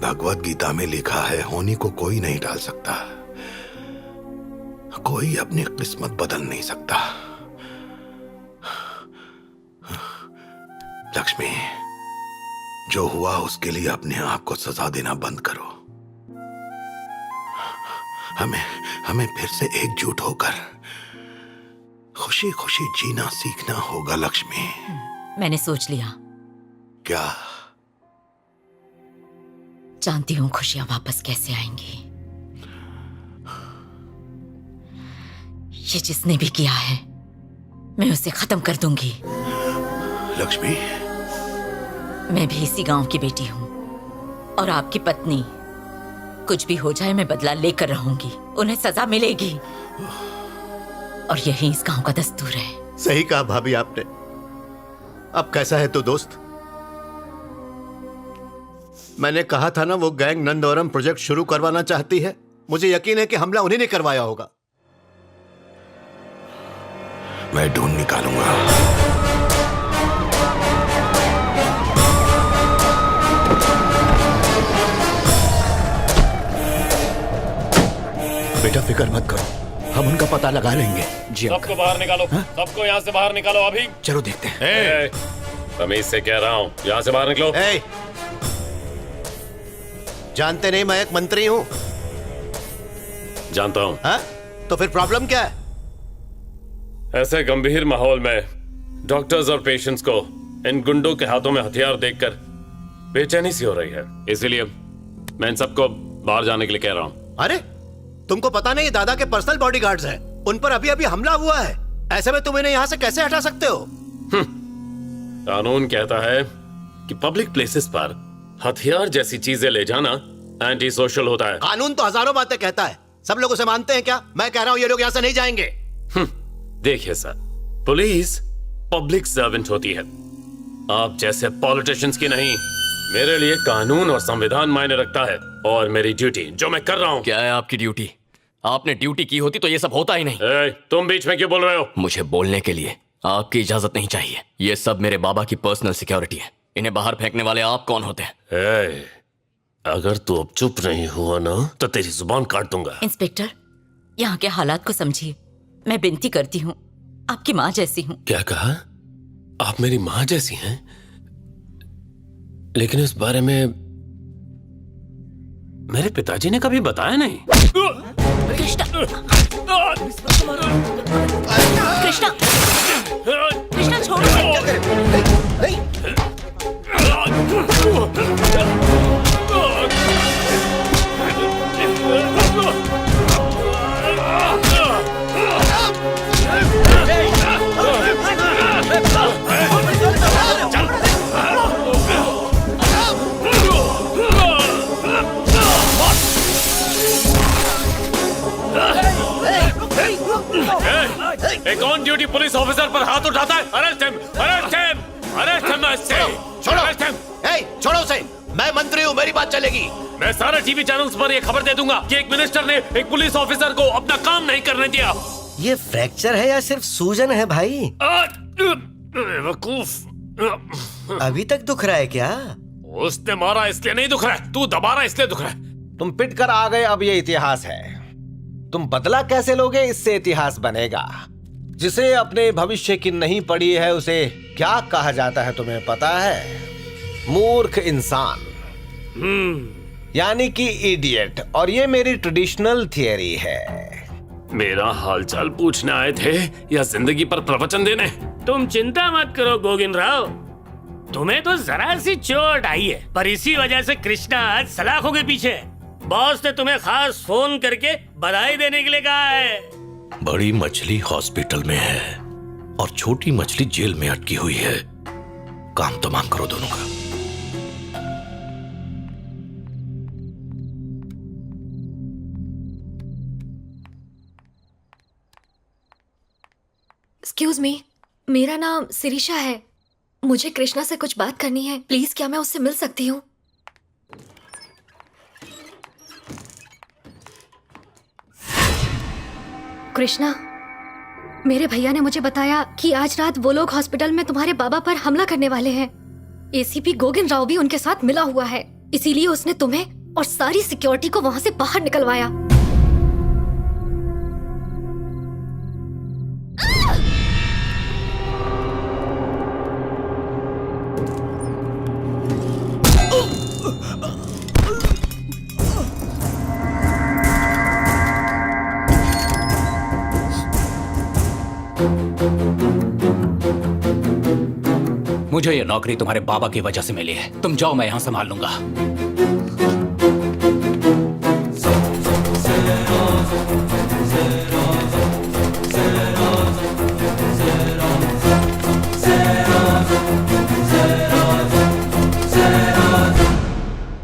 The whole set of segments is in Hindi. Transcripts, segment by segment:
भगवत गीता में लिखा है, होनी को कोई नहीं टाल सकता, कोई अपनी किस्मत बदल नहीं सकता। लक्ष्मी, जो हुआ उसके लिए अपने आप को सजा देना बंद करो। हमें फिर से एकजुट होकर खुशी खुशी जीना सीखना होगा लक्ष्मी। मैंने सोच लिया। क्या? जानती हूँ खुशियां वापस कैसे आएंगी। ये जिसने भी किया है मैं उसे खत्म कर दूंगी। लक्ष्मी, मैं भी इसी गांव की बेटी हूँ और आपकी पत्नी। कुछ भी हो जाए मैं बदला लेकर रहूंगी, उन्हें सजा मिलेगी और यही इस गांव का दस्तूर है। सही कहा भाभी आपने। अब कैसा है तो दोस्त? मैंने कहा था ना, वो गैंग नंदवरम प्रोजेक्ट शुरू करवाना चाहती है। मुझे यकीन है कि हमला उन्हीं ने करवाया होगा। मैं ढूंढ निकालूंगा। बेटा फिक्र मत करो, हम उनका पता लगा लेंगे। जी सबको बाहर निकालो। सबको यहाँ से बाहर निकालो अभी। चलो देखते हैं। तमीज से कह रहा हूँ, यहाँ से बाहर निकलो। जानते नहीं मैं एक मंत्री हूँ? जानता हूँ। तो फिर प्रॉब्लम क्या है? ऐसे गंभीर माहौल में डॉक्टर्स और पेशेंट्स को इन गुंडों के हाथों में हथियार देखकर बेचैनी सी हो रही है, इसीलिए मैं इन सबको बाहर जाने के लिए कह रहा हूँ। अरे तुमको पता नहीं, दादा के पर्सनल बॉडीगार्ड्स हैं, उन पर अभी अभी हमला हुआ है। ऐसे में तुम इन्हें यहाँ से कैसे हटा सकते हो? कानून कहता है कि पब्लिक प्लेसेस पर हथियार जैसी चीजें ले जाना एंटी सोशल होता है। कानून तो हजारों बातें कहता है, सब लोग उसे मानते हैं क्या? मैं कह रहा हूँ ये लोग यहाँ से नहीं जाएंगे। देखिए सर, पुलिस पब्लिक सर्वेंट होती है, आप जैसे पॉलिटिशियंस की नहीं। मेरे लिए कानून और संविधान मायने रखता है और मेरी ड्यूटी जो मैं कर रहा हूँ। क्या है आपकी ड्यूटी? आपने ड्यूटी की होती तो ये सब होता ही नहीं। तुम बीच में क्यों बोल रहे हो? मुझे बोलने के लिए आपकी इजाजत नहीं चाहिए। ये सब मेरे बाबा की पर्सनल सिक्योरिटी है। इन्हें बाहर फेंकने वाले आप कौन होते हैं? अगर तू अब चुप नहीं हुआ ना तो तेरी जुबान काट दूंगा। इंस्पेक्टर, यहाँ के हालात को समझिए। मैं विनती करती हूँ, आपकी माँ जैसी हूँ। क्या कहा? आप मेरी माँ जैसी हैं? लेकिन इस बारे में मेरे पिताजी ने कभी बताया नहीं। कृष्णा, कृष्णा, कृष्णा छोड़। एक ऑन ड्यूटी पुलिस ऑफिसर पर हाथ उठाता है। Arrest him, arrest him, arrest him. छोड़ो, छोड़ो उसे। मैं मंत्री हूँ, मेरी बात चलेगी। मैं सारे टीवी चैनल्स पर ये खबर दे दूंगा कि एक मिनिस्टर ने एक पुलिस ऑफिसर को अपना काम नहीं करने दिया। ये फ्रैक्चर है या सिर्फ सूजन है भाई? बेवकूफ। अभी तक दुख रहा है क्या? उसने मारा इसलिए नहीं दुख रहा है, तू दबा रहा इसलिए दुख रहा है। तुम पिट कर आ गए, अब ये इतिहास है। तुम बदला कैसे लोगे, इससे इतिहास बनेगा। जिसे अपने भविष्य की नहीं पड़ी है उसे क्या कहा जाता है तुम्हें पता है? मूर्ख इंसान, यानी कि इडियट। और ये मेरी ट्रेडिशनल थियरी है। मेरा हालचाल पूछने आए थे या जिंदगी पर प्रवचन देने? तुम चिंता मत करो गोविंद राव, तुम्हें तो जरा सी चोट आई है, पर इसी वजह से कृष्णा आज सलाखों के पीछे। बॉस ने तुम्हें खास फोन करके बधाई देने के लिए कहा है। बड़ी मछली हॉस्पिटल में है और छोटी मछली जेल में अटकी हुई है। काम तमाम करो दोनों का। एक्सक्यूज मी, मेरा नाम शिरीषा है। मुझे कृष्णा से कुछ बात करनी है, प्लीज क्या मैं उससे मिल सकती हूँ? कृष्णा, मेरे भैया ने मुझे बताया कि आज रात वो लोग हॉस्पिटल में तुम्हारे बाबा पर हमला करने वाले हैं। एसीपी गोविंद राव भी उनके साथ मिला हुआ है। इसीलिए उसने तुम्हें और सारी सिक्योरिटी को वहां से बाहर निकलवाया। मुझे ये नौकरी तुम्हारे बाबा की वजह से मिली है। तुम जाओ, मैं यहां संभाल लूंगा।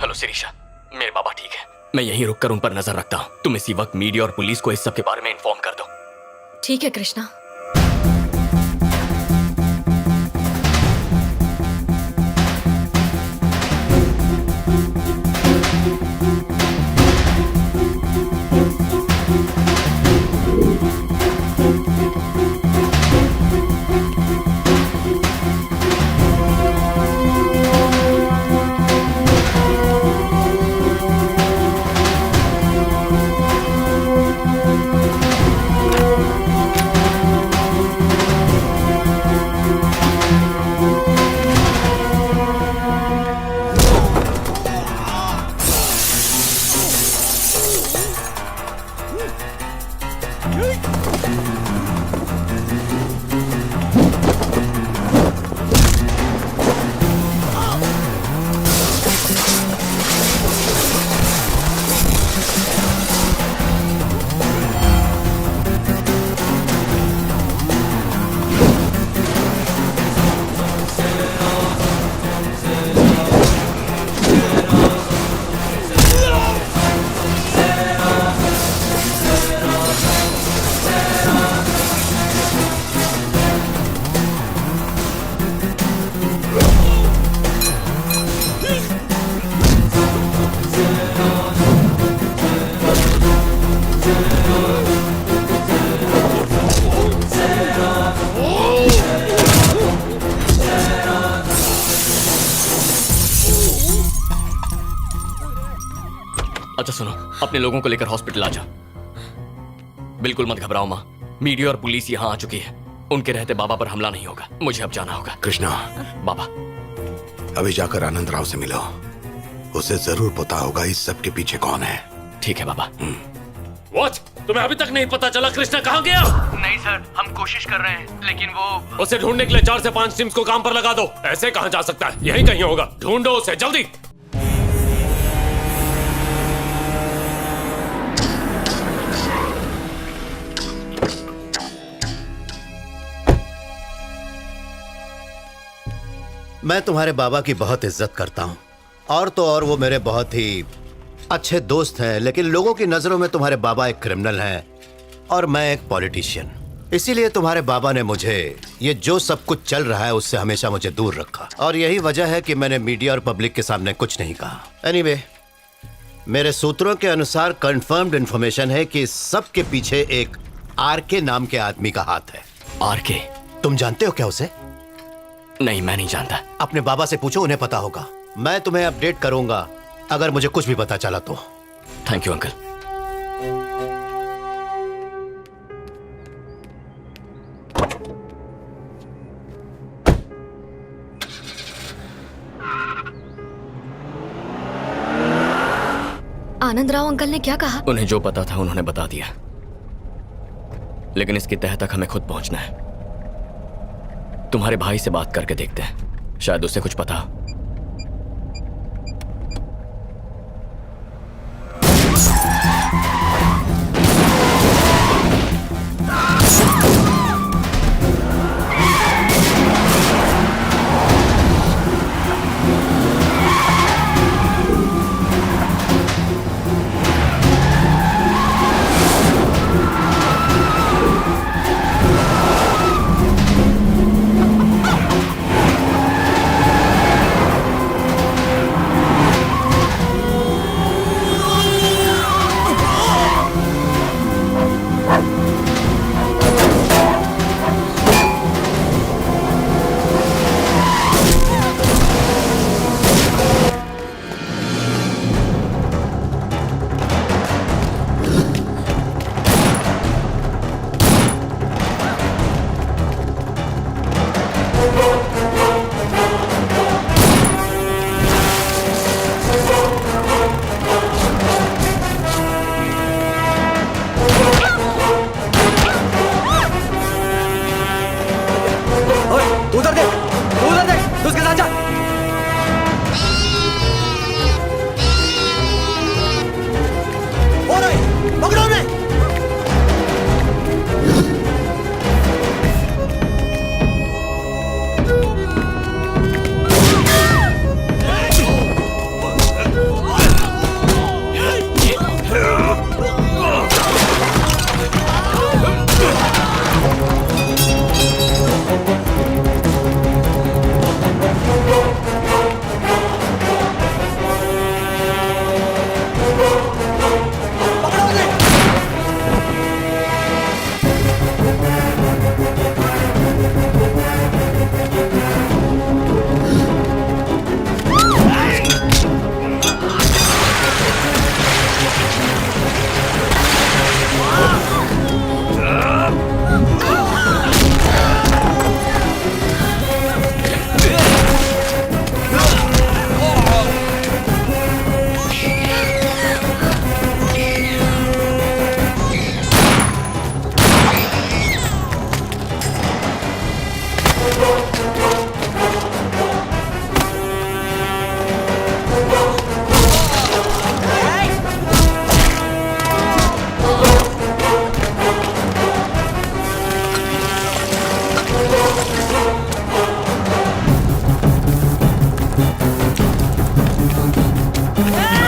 हेलो शिरीषा, मेरे बाबा ठीक है। मैं यहीं रुककर उन पर नजर रखता हूँ। तुम इसी वक्त मीडिया और पुलिस को इस सब के बारे में इन्फॉर्म कर दो। ठीक है कृष्णा। अच्छा सुनो, अपने लोगों को लेकर हॉस्पिटल आ जा। बिल्कुल मत घबराओ माँ, मीडिया और पुलिस यहाँ आ चुकी है। उनके रहते बाबा पर हमला नहीं होगा। मुझे अब जाना होगा। कृष्णा, बाबा अभी जाकर आनंद राव से मिलो। उसे जरूर पता होगा इस सब के पीछे कौन है। ठीक है बाबा। वॉच, तुम्हें अभी तक नहीं पता चला कृष्णा कहाँ गया? नहीं सर, हम कोशिश कर रहे हैं, लेकिन वो उसे ढूंढने के लिए 4 से 5 टीम्स को काम पर लगा दो। ऐसे कहाँ जा सकता है? यहीं कहीं होगा। ढूंढो उसे जल्दी। मैं तुम्हारे बाबा की बहुत इज्जत करता हूँ, और तो और वो मेरे बहुत ही अच्छे दोस्त हैं, लेकिन लोगों की नजरों में तुम्हारे बाबा एक क्रिमिनल हैं और मैं एक पॉलिटिशियन। इसीलिए तुम्हारे बाबा ने मुझे ये जो सब कुछ चल रहा है उससे हमेशा मुझे दूर रखा, और यही वजह है कि मैंने मीडिया और पब्लिक के सामने कुछ नहीं कहा। एनीवे, मेरे सूत्रों के अनुसार कंफर्म्ड इंफॉर्मेशन है कि सब के पीछे एक आरके नाम के आदमी का हाथ है। आरके? तुम जानते हो क्या उसे? नहीं, मैं नहीं जानता। अपने बाबा से पूछो, उन्हें पता होगा। मैं तुम्हें अपडेट करूंगा अगर मुझे कुछ भी पता चला तो। Thank you uncle. Anand Rao uncle ने क्या कहा? उन्हें जो पता था उन्होंने बता दिया, लेकिन इसकी तह तक हमें खुद पहुंचना है। तुम्हारे भाई से बात करके देखते हैं, शायद उसे कुछ पता। आ!